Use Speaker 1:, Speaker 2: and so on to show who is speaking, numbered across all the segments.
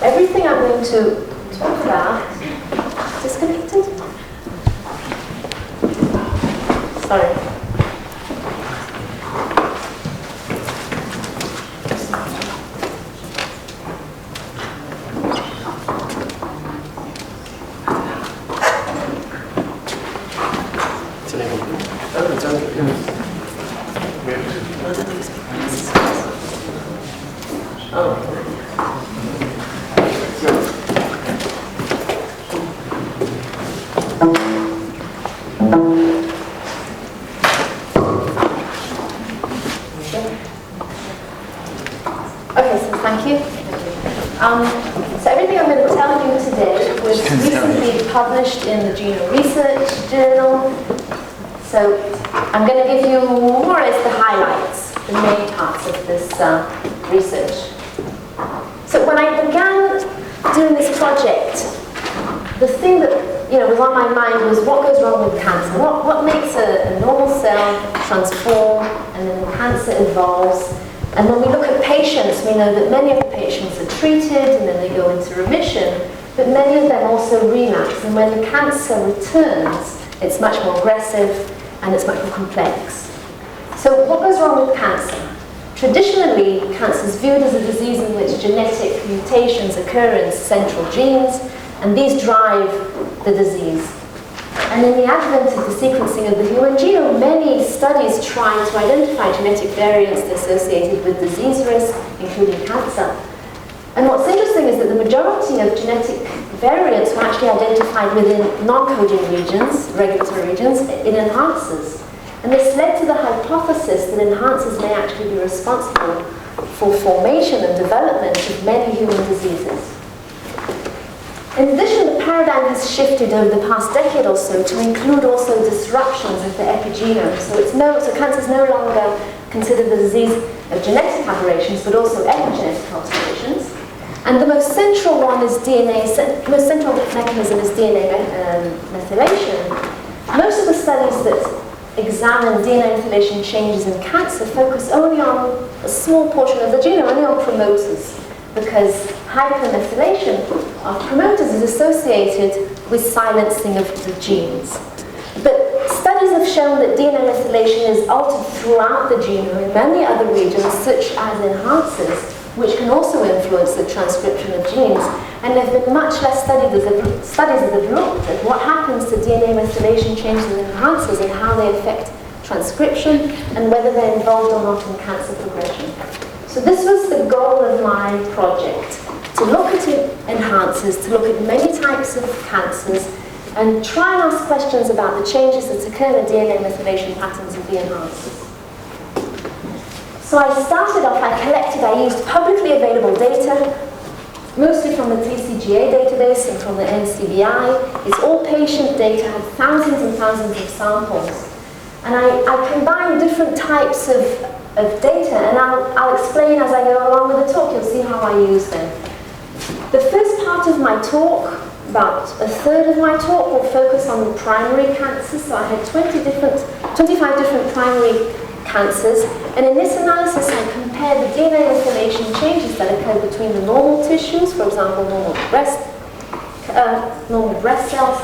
Speaker 1: everything I'm going to talk about disconnected. Sorry. So everything I'm going to tell you today was recently published in the Genome Research Journal. So I'm going to give you more or less the highlights, the main parts of this research. So when I began doing this project, the thing that was on my mind was what goes wrong with cancer? What makes a normal cell transform and then the cancer evolves? And when we look at patients, we know that many of the patients are treated and then they go into remission, but many of them also relapse. And when the cancer returns, it's much more aggressive and it's much more complex. So what goes wrong with cancer? Traditionally, cancer is viewed as a disease in which genetic mutations occur in central genes, and these drive the disease. And in the advent of the sequencing of the human genome, many studies try to identify genetic variants associated with disease risk, including cancer. And what's interesting is that the majority of genetic variants were actually identified within non-coding regions, regulatory regions, in enhancers. And this led to the hypothesis that enhancers may actually be responsible for formation and development of many human diseases. In addition, the paradigm has shifted over the past decade or so to include also disruptions of the epigenome. So cancer is no longer considered the disease of genetic aberrations, but also epigenetic alterations. And the most central one is most central mechanism is DNA methylation. Most of the studies that examine DNA methylation changes in cancer focus only on a small portion of the genome, only on promoters, because hypermethylation of promoters is associated with silencing of the genes. But studies have shown that DNA methylation is altered throughout the genome in many other regions, such as enhancers, which can also influence the transcription of genes. And there have been much less studies that have looked at what happens to DNA methylation changes in enhancers and how they affect transcription and whether they're involved or not in cancer progression. So this was the goal of my project, to look at enhancers, to look at many types of cancers, and try and ask questions about the changes that occur in the DNA methylation patterns of the enhancers. So I used publicly available data, mostly from the TCGA database and from the NCBI. It's all patient data, I had thousands and thousands of samples. And I combined different types of data, and I'll explain as I go along with the talk. You'll see how I use them. The first part of my talk, about a third of my talk, will focus on the primary cancers. So I had 25 different primary cancers, and in this analysis I compared the DNA methylation changes that occur between the normal tissues, for example normal breast cells,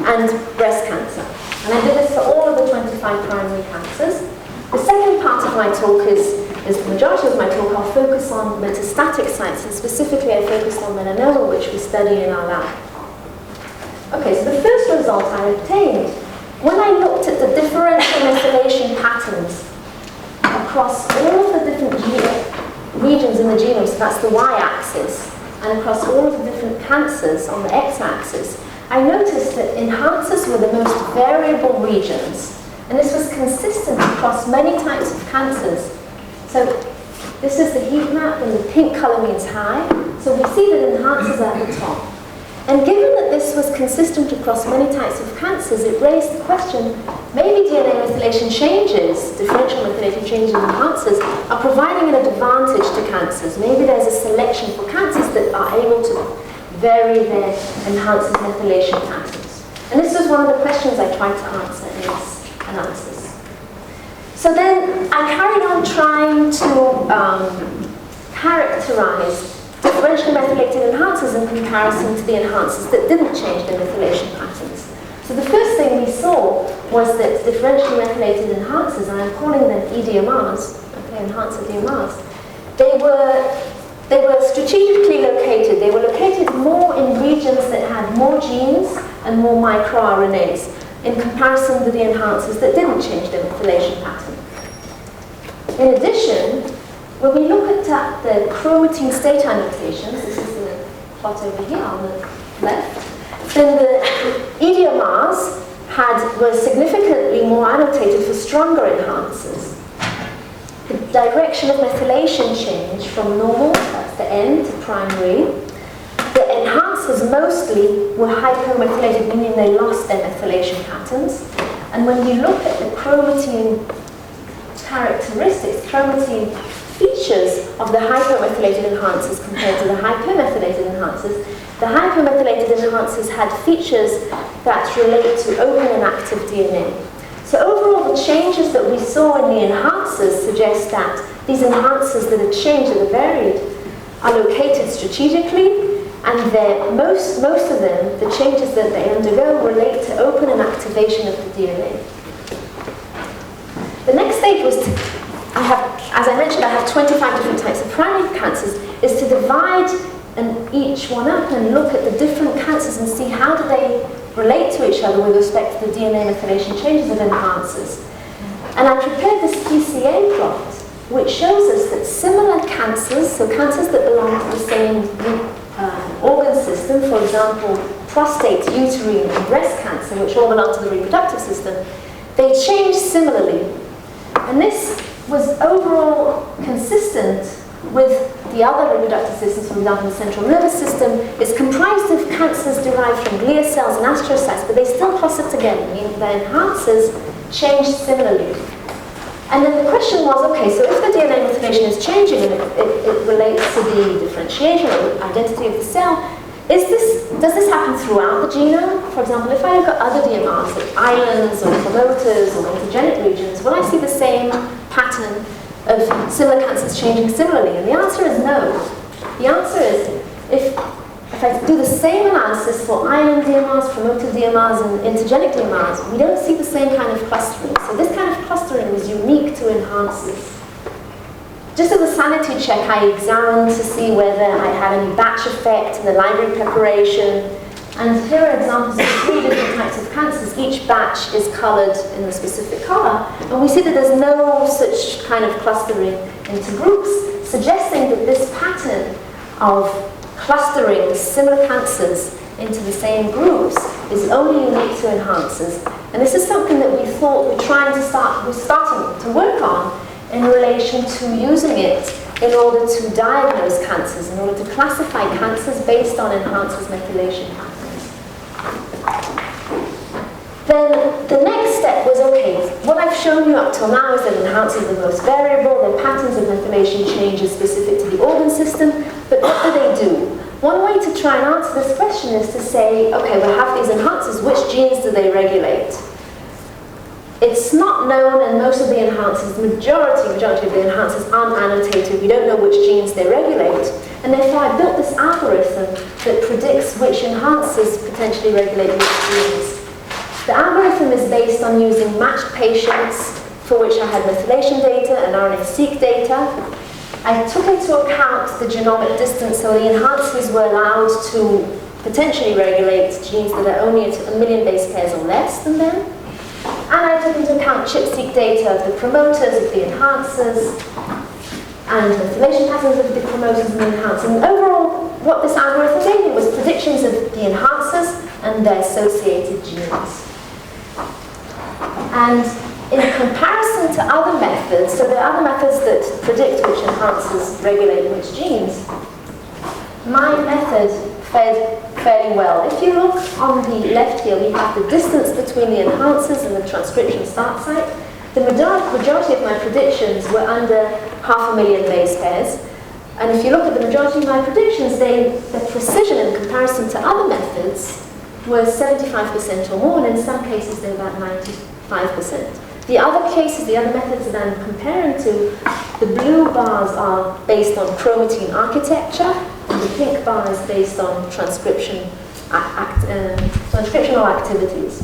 Speaker 1: and breast cancer. And I did this for all of the 25 primary cancers. The second part of my talk is the majority of my talk. I'll focus on metastatic sites, and specifically I focused on melanoma, which we study in our lab. Okay, so the first result I obtained, when I looked at the differential methylation patterns across all of the different regions in the genome, so that's the y-axis, and across all of the different cancers on the x-axis, I noticed that enhancers were the most variable regions, and this was consistent across many types of cancers. So this is the heat map, and the pink color means high, so we see that enhancers are at the top. And given that this was consistent across many types of cancers, it raised the question, maybe DNA methylation changes, differential methylation changes in enhancers, are providing an advantage to cancers. Maybe there's a selection for cancers that are able to vary their enhancers methylation patterns. And this was one of the questions I tried to answer in this analysis. So then I carried on trying to characterize different differentially methylated enhancers in comparison to the enhancers that didn't change their methylation patterns. So the first thing we saw was that differentially methylated enhancers, and I'm calling them EDMRs, okay, enhancer DMRs, they were strategically located. They were located more in regions that had more genes and more microRNAs in comparison to the enhancers that didn't change their methylation pattern. In addition, when we look at the chromatin state annotations, this is the plot over here on the left, then the EDMRs were significantly more annotated for stronger enhancers. The direction of methylation change from normal, that's the end, to primary. The enhancers mostly were hypomethylated, meaning they lost their methylation patterns. And when you look at the chromatin characteristics, chromatin features of the hypomethylated enhancers compared to the hypermethylated enhancers, the hypomethylated enhancers had features that relate to open and active DNA. So overall, the changes that we saw in the enhancers suggest that these enhancers that are changed, that are varied, are located strategically, and most of them, the changes that they undergo, relate to open and activation of the DNA. The next stage was to, as I mentioned, I have 25 different types of primary cancers, is to divide each one up and look at the different cancers and see how do they relate to each other with respect to the DNA methylation changes of enhancers. And I prepared this PCA plot, which shows us that similar cancers, so cancers that belong to the same organ system, for example, prostate, uterine, and breast cancer, which all belong to the reproductive system, they change similarly. And this was overall consistent with the other reproductive systems, for example, the central nervous system. Is comprised of cancers derived from glial cells and astrocytes, but they still cluster together, meaning the enhancers change similarly. And then the question was, okay, so if the DNA methylation is changing and it relates to the differentiation or identity of the cell, does this happen throughout the genome? For example, if I look at other DMRs, like islands or promoters or oncogenic regions, will I see the same pattern of similar cancers changing similarly? And the answer is no. The answer is, if I do the same analysis for island DMRs, promoter DMRs, and intergenic DMRs, we don't see the same kind of clustering. So this kind of clustering is unique to enhancers. Just as a sanity check, I examined to see whether I had any batch effect in the library preparation. And here are examples of 3 different types of cancers. Each batch is colored in a specific color. And we see that there's no such kind of clustering into groups, suggesting that this pattern of clustering similar cancers into the same groups is only unique to enhancers. And this is something that we thought we're starting to work on in relation to using it in order to diagnose cancers, in order to classify cancers based on enhancers methylation patterns. Then the next step was, okay, what I've shown you up till now is that enhancers are the most variable, their patterns of methylation change is specific to the organ system, but what do they do? One way to try and answer this question is to say, okay, we have these enhancers, which genes do they regulate? It's not known, and most of the enhancers, the majority of the enhancers aren't annotated. We don't know which genes they regulate. And therefore, I built this algorithm that predicts which enhancers potentially regulate which genes. The algorithm is based on using matched patients for which I had methylation data and RNA-seq data. I took into account the genomic distance, so the enhancers were allowed to potentially regulate genes that are only at 1 million base pairs or less than them. And I took into account ChIP-seq data of the promoters, of the enhancers, and methylation patterns of the promoters and the enhancers. And overall, what this algorithm gave me was predictions of the enhancers and their associated genes. And in comparison to other methods, so there are other methods that predict which enhancers regulate which genes, my method fared fairly well. If you look on the left here, we have the distance between the enhancers and the transcription start site. The majority of my predictions were under 500,000 base pairs. And if you look at the majority of my predictions, the precision in comparison to other methods was 75% or more, and in some cases they're about 95%. The other cases, the other methods that I'm comparing to, the blue bars are based on chromatin architecture, and and the pink bar is based on transcriptional activities.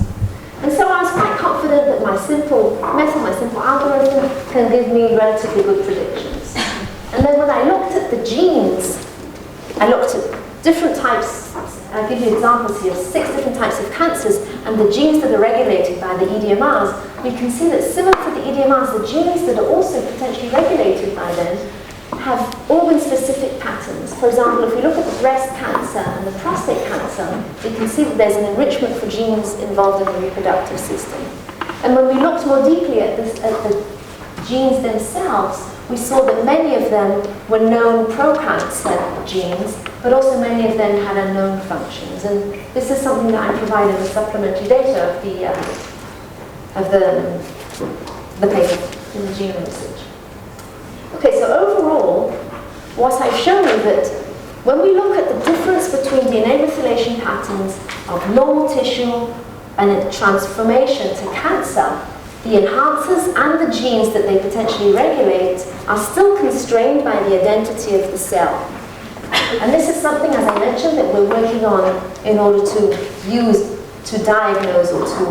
Speaker 1: And so I was quite confident that my simple method, my simple algorithm, can give me relatively good predictions. And then when I looked at the genes, I looked at different types, I'll give you examples here, 6 different types of cancers, and the genes that are regulated by the EDMRs, we can see that similar to the EDMRs, the genes that are also potentially regulated by them have organ-specific patterns. For example, if we look at the breast cancer and the prostate cancer, we can see that there's an enrichment for genes involved in the reproductive system. And when we looked more deeply at the genes themselves, we saw that many of them were known pro-cancer genes, but also many of them had unknown functions. And this is something that I provided as supplementary data of the paper in the genome research. Okay, so overall, what I've shown you that when we look at the difference between DNA methylation patterns of normal tissue and its transformation to cancer, the enhancers and the genes that they potentially regulate are still constrained by the identity of the cell. And this is something, as I mentioned, that we're working on in order to use to diagnose or to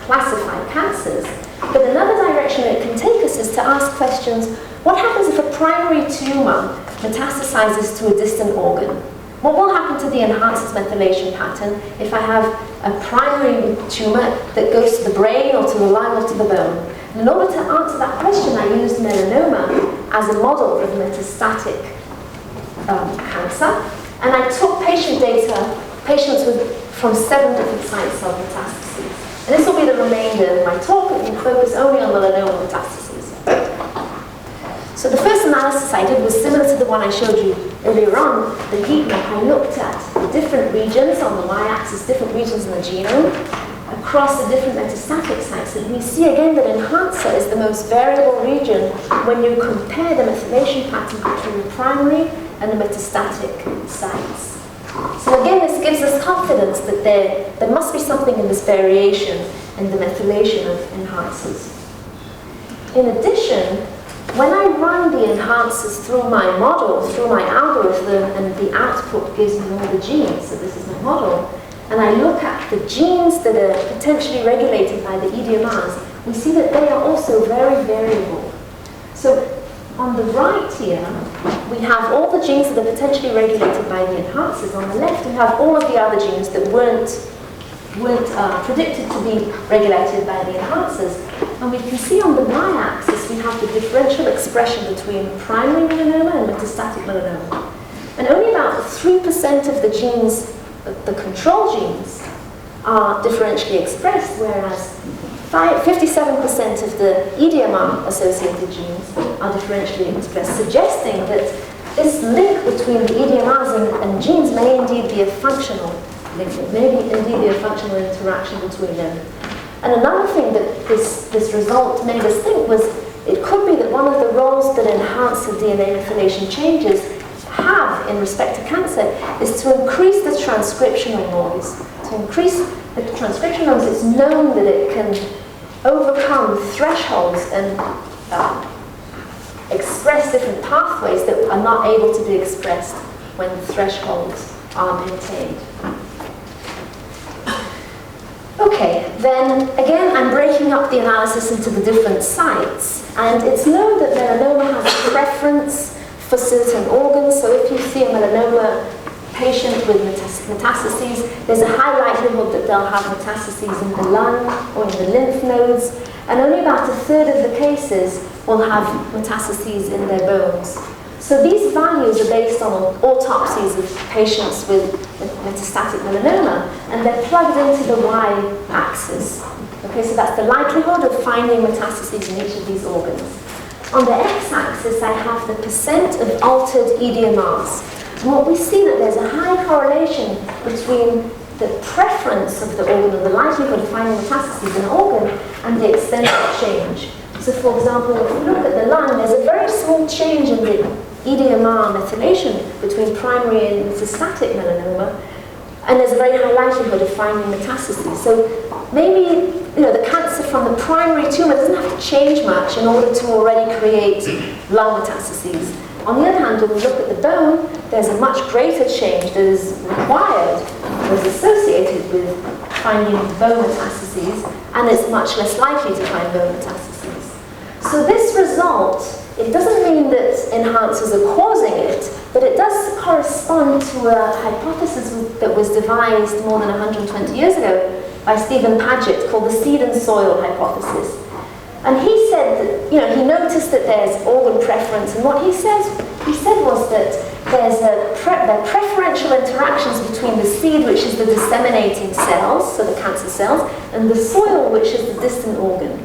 Speaker 1: classify cancers. But another direction it can take us is to ask questions, what happens if a primary tumor metastasizes to a distant organ? What will happen to the enhancers methylation pattern if I have a primary tumor that goes to the brain or to the lung or to the bone? And in order to answer that question, I used melanoma as a model of metastatic cancer. And I took patient data, patients from 7 different sites of metastases. And this will be the remainder of my talk, and we'll focus only on melanoma metastases. So the first analysis I did was similar to the one I showed you earlier on, the heat map. I looked at the different regions on the y-axis, different regions in the genome, across the different metastatic sites. And we see again that enhancer is the most variable region when you compare the methylation pattern between the primary and the metastatic sites. So again, this gives us confidence that there must be something in this variation in the methylation of enhancers. In addition, when I run the enhancers through my model, through my algorithm, and the output gives me all the genes, so this is my model, and I look at the genes that are potentially regulated by the EDMRs, we see that they are also very variable. So on the right here, we have all the genes that are potentially regulated by the enhancers. On the left, we have all of the other genes that weren't predicted to be regulated by the enhancers. And we can see on the y-axis, we have the differential expression between primary melanoma and metastatic melanoma. And only about 3% of the genes, the control genes, are differentially expressed, whereas 57% of the EDMR-associated genes are differentially expressed, suggesting that this link between the EDMRs and genes may indeed be a functional link, may indeed be a functional interaction between them. And another thing that this result made us think was it could be that one of the roles that enhancer DNA methylation changes have in respect to cancer is to increase the transcriptional noise. To increase the transcriptional noise, it's known that it can overcome thresholds and express different pathways that are not able to be expressed when the thresholds are maintained. Okay, then again, I'm breaking up the analysis into the different sites, and it's known that melanoma has a preference for certain organs. So if you see a melanoma patient with metastases, there's a high likelihood that they'll have metastases in the lung or in the lymph nodes, and only about 1/3 of the cases will have metastases in their bones. So these values are based on autopsies of patients with metastatic melanoma, and they're plugged into the y-axis. Okay, so that's the likelihood of finding metastases in each of these organs. On the x-axis, I have the percent of altered EDMRs. And what we see that there's a high correlation between the preference of the organ, or the likelihood of finding metastases in an organ, and the extent of change. So for example, if we look at the lung, there's a very small change in the EDMR methylation between primary and metastatic melanoma, and there's a very high likelihood of finding metastases. So maybe the cancer from the primary tumor doesn't have to change much in order to already create lung metastases. On the other hand, when we look at the bone, there's a much greater change that is required, or is associated with finding bone metastases, and it's much less likely to find bone metastases. So this result, it doesn't mean that enhancers are causing it, but it does correspond to a hypothesis that was devised more than 120 years ago by Stephen Paget called the seed and soil hypothesis. And he said that, he noticed that there's organ preference, and what he said was that there are preferential interactions between the seed, which is the disseminating cells, so the cancer cells, and the soil, which is the distant organ.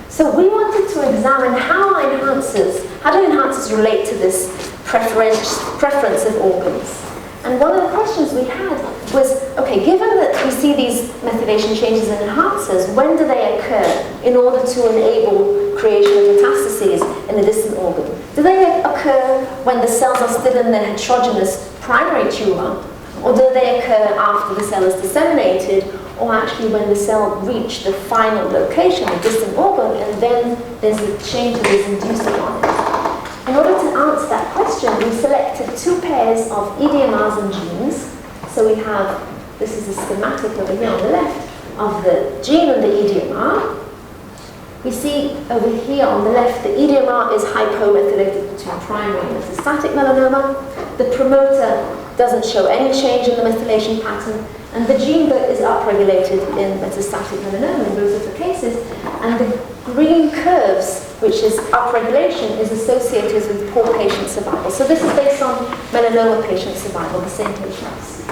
Speaker 1: So we wanted to examine how do enhancers relate to this preference of organs. And one of the questions we had was, okay, given that we see these methylation changes in enhancers, when do they occur in order to enable creation of metastases in the distant organ? Do they occur when the cells are still in their heterogeneous primary tumor? Or do they occur after the cell is disseminated, or actually when the cell reached the final location, the distant organ, and then there's a change that is induced upon it? In order to answer that question, we selected two pairs of EDMRs and genes. So we have, this is a schematic over here on the left, of the gene and the EDMR. We see over here on the left, the EDMR is hypomethylated between primary and metastatic melanoma. The promoter doesn't show any change in the methylation pattern, and the gene that is upregulated in metastatic melanoma in both of the cases, and the green curves, which is upregulation, is associated with poor patient survival. So this is based on melanoma patient survival, the same patients.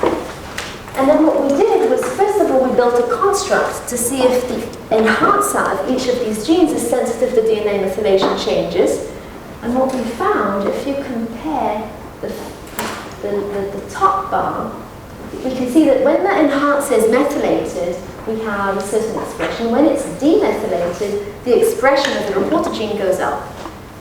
Speaker 1: And then what we did was, first of all, we built a construct to see if the enhancer of each of these genes is sensitive to DNA methylation changes. And what we found, if you compare the top bar, we can see that when the enhancer is methylated, we have a certain expression. When it's demethylated, the expression of the reporter gene goes up.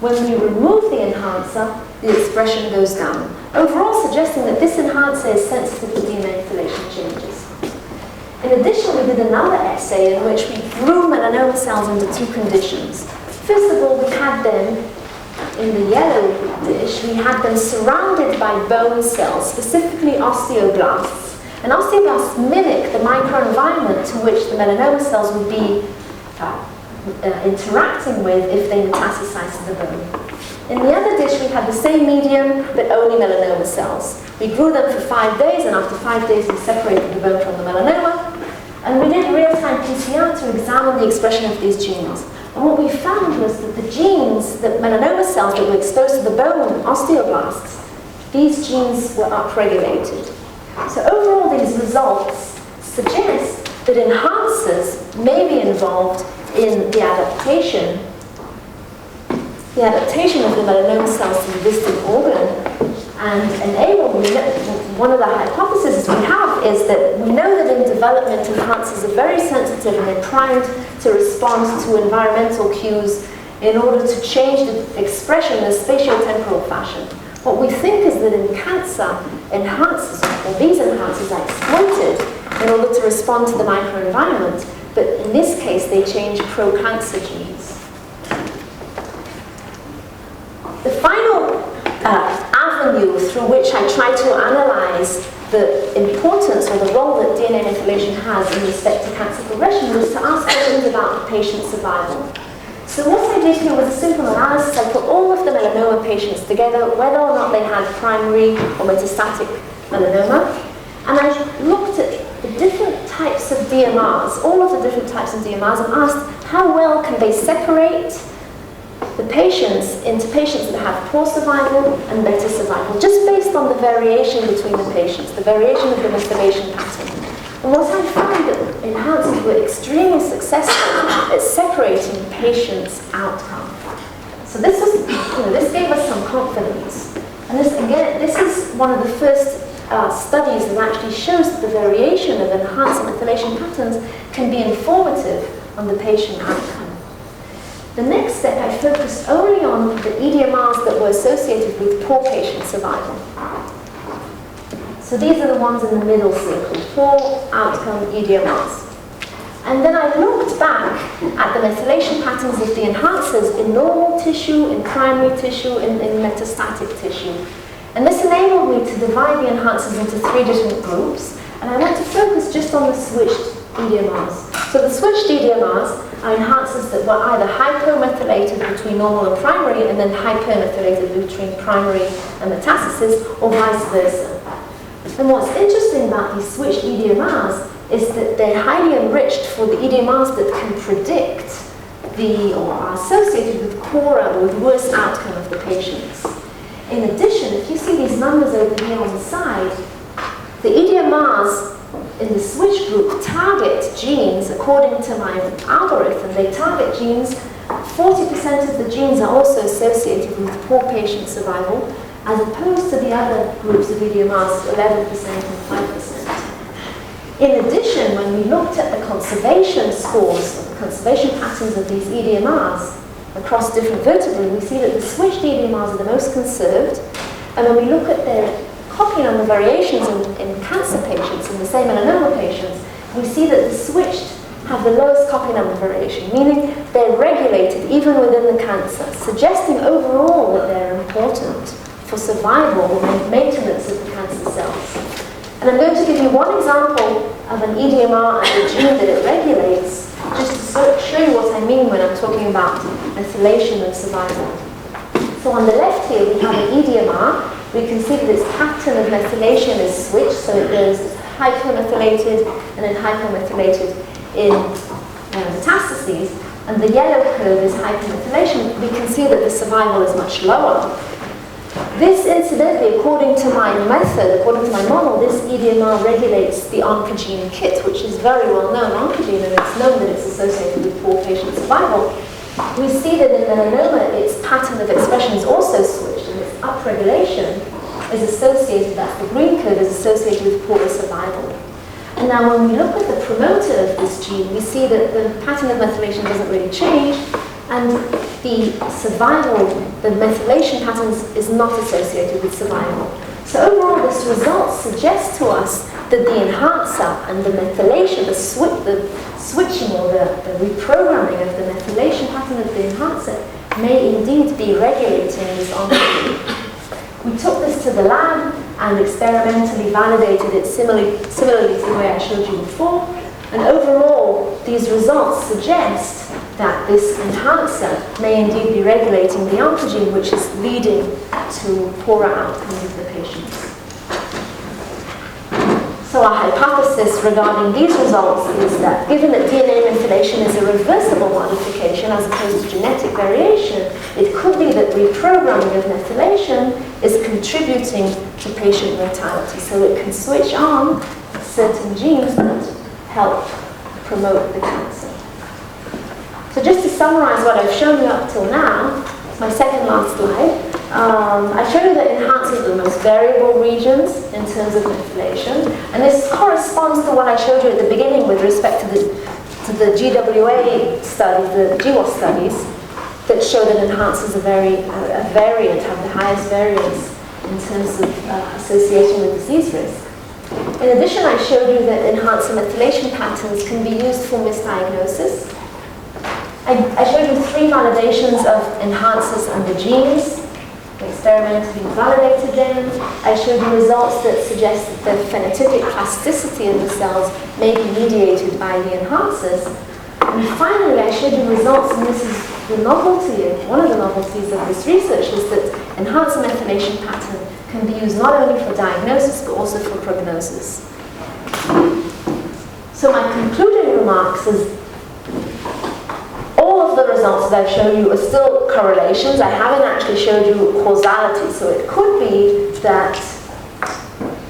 Speaker 1: When we remove the enhancer, the expression goes down. Overall, suggesting that this enhancer is sensitive to DNA methylation changes. In addition, we did another assay in which we grew melanoma cells into two conditions. First of all, we had them in the yellow dish, we had them surrounded by bone cells, specifically osteoblasts. And osteoblasts mimic the microenvironment to which the melanoma cells would be interacting with if they metastasize to the bone. In the other dish, we had the same medium, but only melanoma cells. We grew them for 5 days, and after 5 days, we separated the bone from the melanoma. And we did real-time PCR to examine the expression of these genes. And what we found was that the genes, the melanoma cells that were exposed to the bone, osteoblasts, these genes were upregulated. So overall, these results suggest that enhancers may be involved in the adaptation of the melanoma cells to the distant organ, and enable, one of the hypotheses we have is that we know that in development enhancers are very sensitive and they're primed to respond to environmental cues in order to change the expression in a spatiotemporal fashion. What we think is that in cancer, enhancers, or these enhancers are exploited in order to respond to the microenvironment, but in this case they change pro-cancer genes. The final avenue through which I try to analyze the importance or the role that DNA methylation has in respect to cancer progression was to ask questions about patient survival. So what I did here was a simple analysis. I put all of the melanoma patients together, whether or not they had primary or metastatic melanoma, and I looked at the different types of DMRs, all of the different types of DMRs, and asked how well can they separate the patients into patients that have poor survival and better survival, just based on the variation between the patients, the variation of the methylation pattern. And what I found that enhancers were extremely successful at separating patients' outcome. So this was, this gave us some confidence. And this, again, this is one of the first studies that actually shows that the variation of enhancer methylation patterns can be informative on the patient outcome. The next step, I focused only on the EDMRs that were associated with poor patient survival. So these are the ones in the middle circle, poor outcome EDMRs. And then I looked back at the methylation patterns of the enhancers in normal tissue, in primary tissue, in metastatic tissue. And this enabled me to divide the enhancers into 3 different groups. And I want to focus just on the switched EDMRs. So the switched EDMRs are enhancers that were either hypomethylated between normal and primary, and then hypermethylated between primary and metastasis, or vice versa. And what's interesting about these switched EDMRs is that they're highly enriched for the EDMRs that can predict or are associated with poorer or with worse outcome of the patients. In addition, if you see these numbers over here on the side, the EDMRs in the switch group target genes, according to my algorithm, they target genes, 40% of the genes are also associated with poor patient survival, as opposed to the other groups of EDMRs, 11% and 5%. In addition, when we looked at the conservation scores, the conservation patterns of these EDMRs across different vertebrae, we see that the switched EDMRs are the most conserved. And when we look at their copy number variations in cancer patients, in the same melanoma patients, we see that the switched have the lowest copy number variation, meaning they're regulated even within the cancer, suggesting overall that they're important for survival and maintenance of the cancer cells. And I'm going to give you one example of an EDMR and a gene that it regulates, just to show you what I mean when I'm talking about methylation and survival. So on the left here, we have an EDMR. We can see that its pattern of methylation is switched, so it goes hypomethylated and then hypomethylated in metastases. And the yellow curve is hypomethylation. We can see that the survival is much lower. This, incidentally, according to my method, according to my model, this EDMR regulates the oncogene KIT, which is very well known oncogene, and it's known that it's associated with poor patient survival. We see that in melanoma, its pattern of expression is also switched, and its upregulation is associated, that's the green curve, is associated with poorer survival. And now when we look at the promoter of this gene, we see that the pattern of methylation doesn't really change, and the survival, the methylation patterns is not associated with survival. So overall, this result suggests to us that the enhancer and the methylation, the switching or the reprogramming of the methylation pattern of the enhancer may indeed be regulating this oncogene. We took this to the lab and experimentally validated it similarly to the way I showed you before. And overall, these results suggest that this enhancer may indeed be regulating the oncogene, which is leading to poorer outcomes of the patients. So our hypothesis regarding these results is that given that DNA methylation is a reversible modification as opposed to genetic variation, it could be that reprogramming of methylation is contributing to patient mortality. So it can switch on certain genes that help promote the cancer. So just to summarize what I've shown you up till now, my second last slide, I showed you that enhancers are the most variable regions in terms of methylation, and this corresponds to what I showed you at the beginning with respect to the GWA studies, the GWAS studies, that show that enhancers are variant, have the highest variance in terms of association with disease risk. In addition, I showed you that enhancer methylation patterns can be used for misdiagnosis. I showed you 3 validations of enhancers and the genes. We experimentally validated them. I showed you results that suggest that the phenotypic plasticity of the cells may be mediated by the enhancers. And finally, I showed you results, and this is the novelty, one of the novelties of this research, is that enhancer methylation pattern can be used not only for diagnosis, but also for prognosis. So my concluding remarks is all of the results that I've shown you are still correlations. I haven't actually showed you causality. So it could be that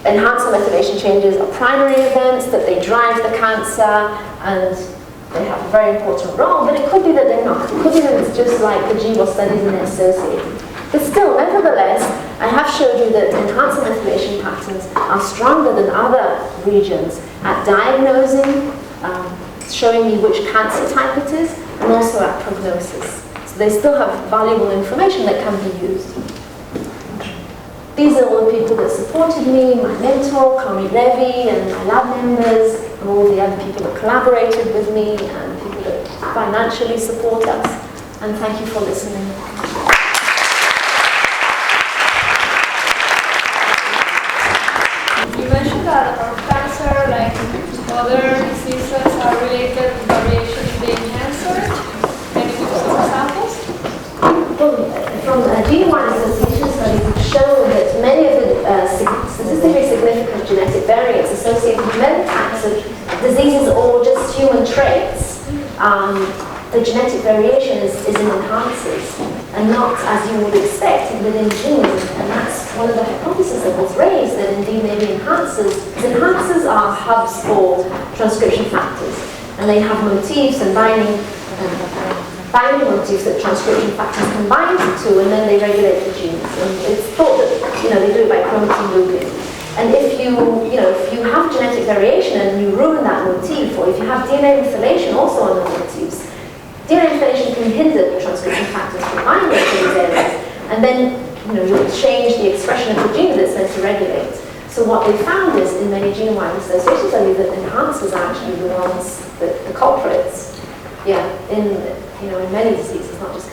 Speaker 1: enhancer methylation changes are primary events, that they drive the cancer, and they have a very important role, but it could be that they're not. It could be that it's just like the GWAS studies and they're associated. But still, nevertheless, I have showed you that enhancer methylation patterns are stronger than other regions at diagnosing, showing me which cancer type it is, and also at prognosis. So they still have valuable information that can be used. These are all the people that supported me, my mentor, Kami Levy, and my lab members, and all the other people that collaborated with me and people that financially support us. And thank you for listening.
Speaker 2: You mentioned that our cancer, like other diseases, are related to variation in the enhancer. Can you give some examples?
Speaker 1: From genome-wide association studies have shown that many of the statistically significant genetic variants associated with many types of diseases or just human traits, the genetic variation is in enhancers and not, as you would expect, within genes. And that's one of the hypotheses that was raised, that indeed maybe enhancers, because enhancers are hubs for transcription factors, and they have motifs and binding motifs that transcription factors can bind to, and then they regulate the genes. And it's thought that they do it by chromatin looping. And if you have genetic variation and you ruin that motif, or if you have DNA methylation also on the motifs, DNA methylation can hinder the transcription factors from binding to these areas, and then you'll change the expression of the gene that's meant to regulate. So what they found is in many genome-wide association studies that enhancers are actually the ones, the culprits. Yeah, in many diseases, not just